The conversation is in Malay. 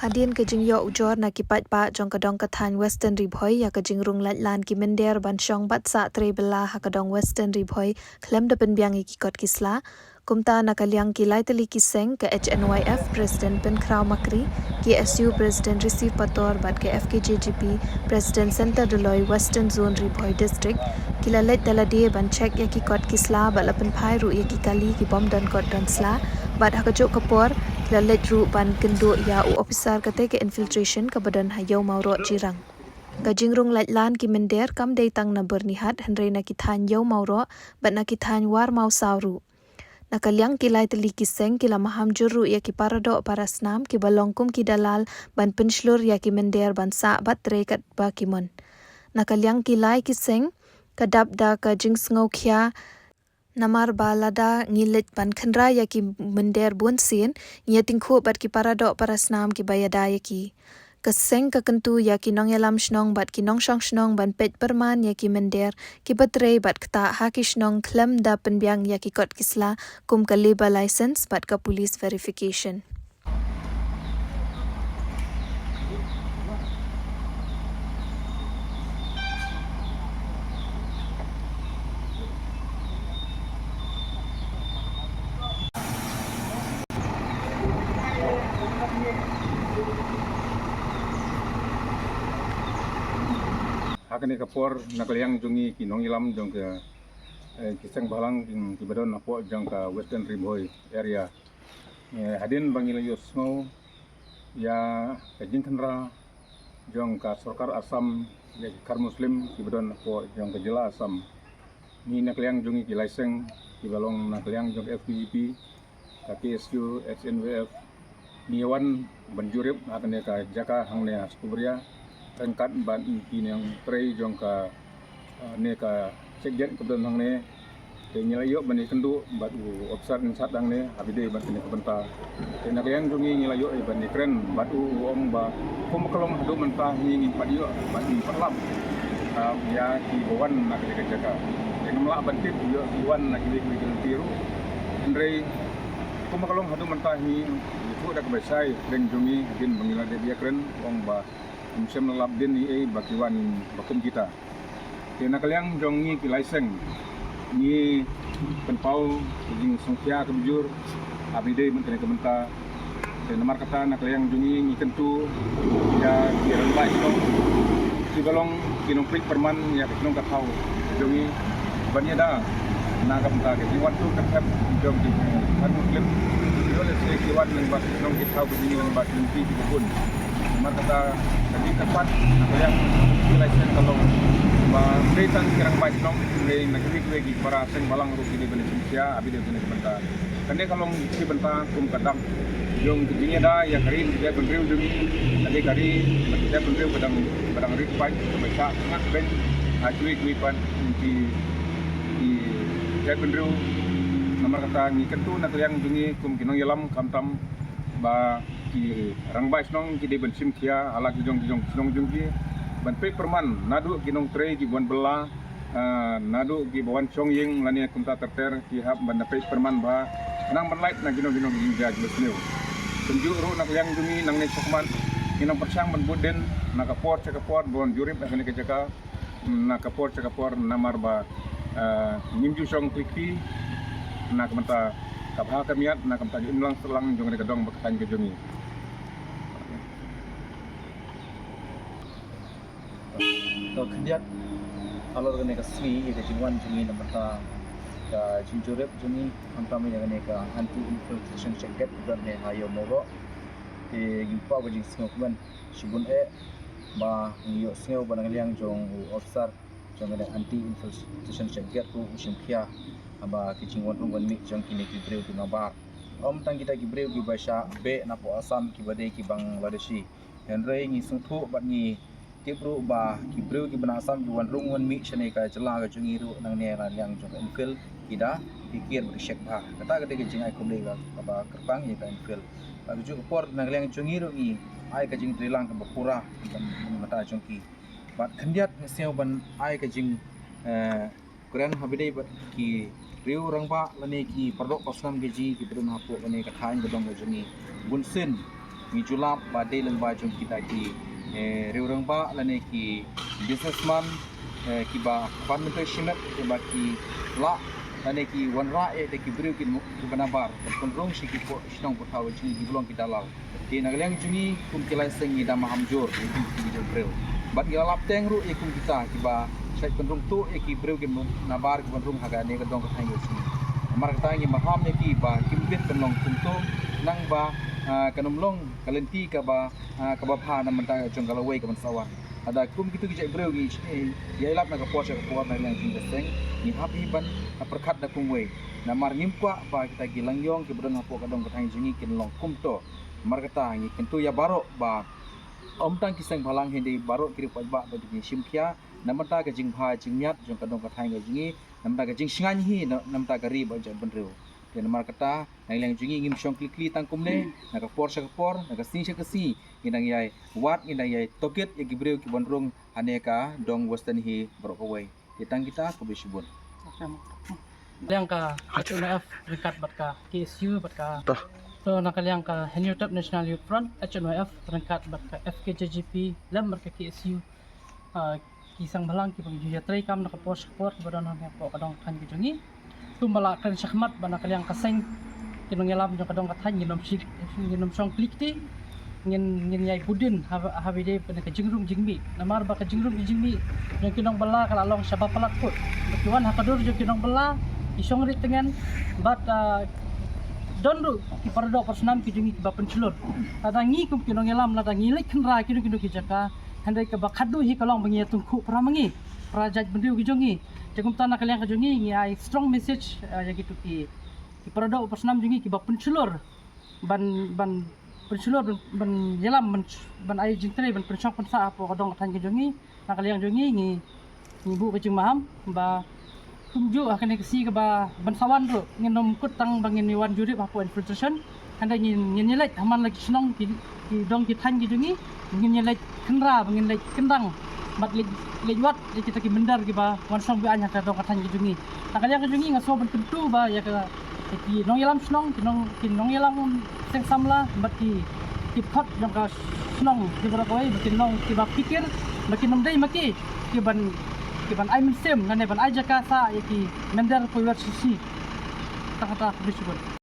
Hadin ke jing yo ujor na kipat pa jong kadong kathan Western Ribhoi ya ke jing rung lat lan ki mender ban syong bat sa tre bela ha kadong Western Ribhoi klem de penbiang ki kot kisla kumta na kalyang ki lai tali ki seng ke HNYF President Ben Krau Makri ki SU President Receive Pator bat ke FKJGP President Center Deloy Western Zone Ribhoi District kila let dala dia ban check ya ki kot kisla bat lapen pai ru ya ki kali ki bom dan kot dan sla bat ha kajuk kapor lalet ru ban kendo ya u officer kate ke infiltration ke badan hayau mauro jirang. Gajing rung latlan ki mender kam day tang na bernihat henry na kithan yau mauro bat na kithan war mau sauru. Nakalyang kilay tali kiseng kila maham juru ya ki parado parasnam ki balongkum ki dalal ban penslur ya ki mender ban sa bat rekat ba kimon. Nakalyang kilay kiseng kadap da kajing sngau kya Namar balada ngilit ban khandra ya ki mender bun sin nya tingkhu bat ki parado parasnam ki bayada ya ki keseng kekentu ya ki nong yalam shnong bat ki nong shong shnong ban pet perman ya ki mender ki batre bat kta ha ki shnong klem da penbiang ya ki kot kisla kum ka labor license bat ka police verification. Hakane kapor nakalyang jungi kinong ilam jong ke kisang balang ki badon napo jong ka Western Ribhoi area hadin bangila yosno ya kajing khandra jong ka Sarkar Assam ya kar Muslim ki badon napo jong ka jila Assam ni nakalyang jungi ki license ki balong nakalyang jong FPGP ka PSU HNWF ni wan banjurip hakane ka jaka hangne Skubria tengkat ban ki yang prei jong ka ne ka sekjen kebetulan hang ne te nyelayo bani kendu bat u officer sat dang ne habide ban kene kebenta te nak yang jungi nyelayo bani kren bat u om ba kum kelong hadu mentah ngi padio bat di perlam ya ki bawan nak jaga yang melak bantit yo iwan nak ki tiru andre kum kelong hadu mentah ngi itu dak besai dan jungi din bangila dia kren om ba Musim lelap din ni bakiwan bakum kita. Kena kaliang jongi ki license ni penpau jing songkia kebujur abide menteri kementa. Dan nomor kata nak kaliang jongi ni kentu ya ki rentai itu. Si galong kinong prik perman ya kinong katau jongi banyak dah nak kementa ke diwan tu katap jong di kan muslim. Yo le se kiwan nang bas kinong kitau begini nang bas mimpi di kebun. Mata jadi tepat yang license kalau berita kirang baik nong dari negeri lagi para seng balang rugi di Indonesia abi di bentar. Kande kalau si bentar kum kadang yung kejinya dah ya kari dia bendriu demi tadi kari dia bendriu pedang rik baik baca sangat ben cuy pan di dia bendriu nomor kata ni kentu nak yang dungi kum kinong yalam kamtam ba ki rang bais nong ki de bensim kia ala ki jong sinong jong ki ban pe perman nadu kinong tre ki buan bela nadu ki bawan chong ying lani kumta terter ki hab ban pe perman ba nang ban light na kinong jinja jlesneu tunjuk ru nak yang jumi nang ne sokman kinong persang ban buden nak kapor cakapor bon jurip nak ne kejaka nak kapor cakapor namar ba nimju song kliki nak menta kapha kamiat nak menta inlang selang jong ne kedong bakhan ke jumi. तो खंडियात अलग करने का स्वी ये जिंगवान जिंगी नंबर का जिंजोरेप जिंगी हम तामी करने का एंटी इन्फिल्ट्रेशन चेकअप करने हायो मोरो ये गिंपा बजिंग स्नोकमन शिबुन बा यो स्नेव बनगलियांग जोंग ऑफिसर जोंग ने एंटी इन्फिल्ट्रेशन चेकअप को उशिम किया बा कि जिंगवान रुंगन मी जोंग किने की ब्रेव की नबा om tang kita ki breu ki baisha be napo asam ki bade ki bangladeshi henrei ngi sungthu bat ngi kibru ba kibreu ki bana asam juan rungun mi chane ka jala ga jungi ru nang ne ran yang jong infil kida pikir bershek ba kata gede ke jingai kumle ga ba kerpang ye ka infil ba ju por nang leng jungi ru ni ai ka jing trilang ka bapura kan mata jongki ba khandiat seo ban ai ka jing kuran habide ba ki riu rangba lani ki pardok pasnam geji ki brun hapo lani ka thain gedong jungi bunsin ngi julap ba de leng ba jong kita ki reurang ba lane ki businessman ki ba parliamentary shimat ki ba ki la lane ki wanra de ki beriu ki banabar konrong shi ki po shnong po taw jing di bulong ki dalal ki nagliang jungi kum kilai sengi da mahamjor ki di beriu bat ki lap teng ru e kum kita ki ba sai konrong tu e ki beriu ki nabar ki konrong haga ne ka dong ka thang yo sini mar ka tangi maham ne ki ba kimbit konong kum tu nang ba kanumlong kalenti ka ba pha na manta jong kalawai ka mansawan ada kum gitu ki jai breu gi ya lap na ka posha ka por na yang jing seng ni happy ban perkhat da kum wei na mar ngimpa ba kita gi langyong ki bron hapo ka dong ka thang jingi kin long kum to mar ka ta ngi kentu ya baro ba om tang ki seng balang hindi baro kiri pa ba di simkhia na manta ka jing pha jing nyat jong ka dong ka thang jingi na manta ka jing singan hi na manta ka ri ba jan benreu dan mar kata nang lang jungi ngim syong klikli tang kumne naka por sa por naka sing sa kasi inang yai wat inang yai toket ya gibreu ki bonrong aneka dong western hi brokawai kitang kita ko bisibun yang ka HNF rekat bat ka KSU bat ka so nakaliang ka Henrytop National Youth Front HNF rekat bat ka FKJGP lam bat ka KSU kisang balang ki pagjuya tray kam nakapos por badon po kadong kan ki jungi tumbala kan syahmat bana kaliang kaseng kinong yalam jong kadong kathan nginom song klikti ngin yai budin habide pen ka jingrung jingbi namar ba ka jingrung jingbi jong kinong bala kala long sabab palat put tuan hakadur jong kinong bala isong rit tengen bat donru ki pardo personam ki jungi ba pencelur adangi kum kinong yalam ladangi lek khenra kinong ki jaka handai ka ba khadu hi kalong bangi tungku pramangi prajat bendiu ki jongi jagung tanah kalian ke jungi ngi strong message ya gitu ki parado personam jungi ki ba pencelur ban pencelur ban yelam ban ai jingtre ban pensok pensa apa kadong tan ke jungi nak kalian jungi ngi bu kecing maham ba tunjuk akan ke si ke ba ban sawan ro nginom kut tang bangin wan jurip apa infiltration handa ngin nyelet haman lagi senong ki dong ki tan ke jungi ngin nyelet kenra bangin lek kendang mat lewat kita ki bendar ki ba wan song bi anya ka dong kathan ki jungi nakalian ka jungi ngaso ban tentu ba ya ka ki nong yalam snong ki nong yalam seng samla bat ki khot dong ka snong ki bra koi ki nong ki ba pikir ba ki nom dai maki ki ban ai min sem ngane ban ai jaka sa ya ki mendar ko wer sisi ta kata bisubun